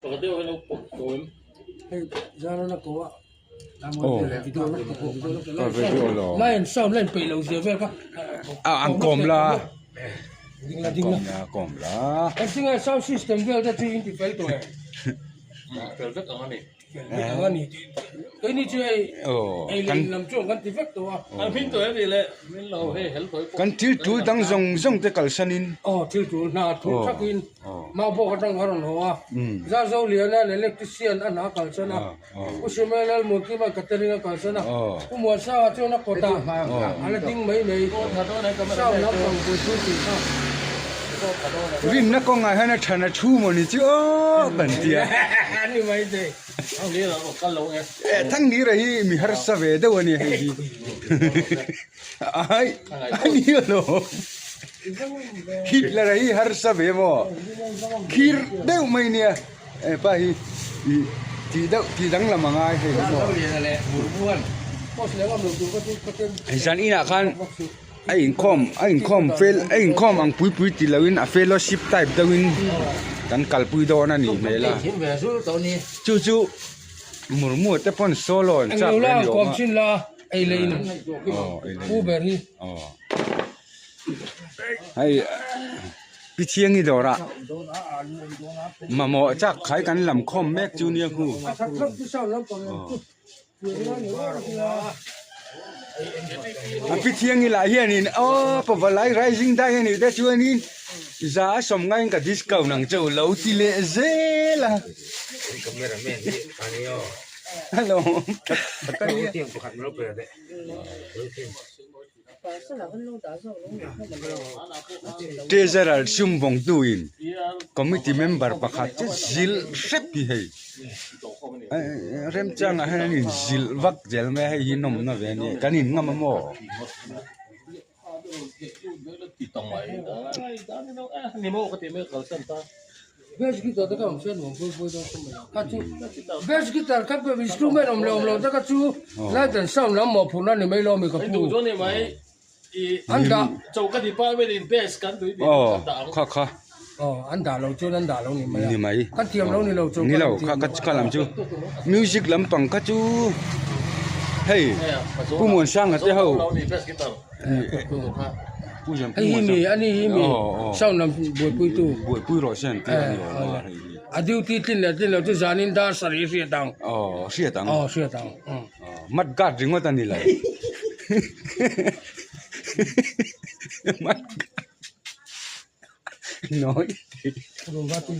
pagkateo ka ng pagkawin. Ay, zara na ko. Oh. Video na ko. Video lo. Lain sound lain pe lo sia ka. Ang kom la. Ding la. Kom la. Ang singa sound system vel ta 25 to eh. Pelvet ang ani. Ang ni. Kay ni chu ai. Oh. Ai Kan lam chu kan tifek to ah. Ang pinto eh dile. Min lo he hel to. kan til tu dang zong te kal sanin. Oh, til tu na tu thakin. Ma bo ka tang haron ho ah. Za zo liana electrician an ha kal sana. Usimelal mo ki ma kateringa kal sana. Mo sa chu na kota. Ala ding mai mai. Sa na pang bu chu ti ha. Rin na ko nga hana thana thu mo ni chu ban tia. Ni mai de. Ang ni lo kal lo eh. Thang ni rahi mi har sa ve de wani hai hi. Ai ni lo. Hit la rahi har sa ve mo. Khir deu mai nia. Pa hi ti dang la mangai hai mo. Pos le ngam lo tu ko tu Ai san ina kan ai khom fail ai khom ang pui ti lawin a fellowship type dawin kan kalpui do na ni mela Him ve su to ni. chu murmu te pon solo ang cha lo la ben yo kom sin la ai lein uber hi ai pi chiang ni do ra ma mo cha khai kan lam khom mek junior hu thak thak ti sao lam kom pi chiang ni la hian in pavalai rising da hian ni te chuan in za som ngai ka discount nang chau lo ti le zela Cameraman ni ani yo. hello Tiang ko khat lo pe de. treasurer sumbong tuin committee member pakhat che zil sep hi hei rem chang a hanin zil vak jel me hei hinom na ve ni kanin ngam mo Ti tong mai. Ni mo ka ti me kal san ta. bes gitar ta kam sen mo bo do ko ka chu bes gitar ka be instrument om lo ta ka chu la dan sound lam mo phuna ni mai lo mi ka Ai pu du zo ni mai. anda Chau ka di pa me din best kan du di. kha an da lo chu an da lo ni mai ni mai ka tiam lo ni lo chu ni lo kha lam chu music lam pang ka chu hei pu mon sang ate ho Lo ni best kita. pu jam ai hi mi ani hi mi sound lam bo pui tu buổi pui ro sen ti ni adiu ti tin la tu zanin da sari ri dang sia tang sia dang mat gat ringo ta ni lai mat nói rum ba tu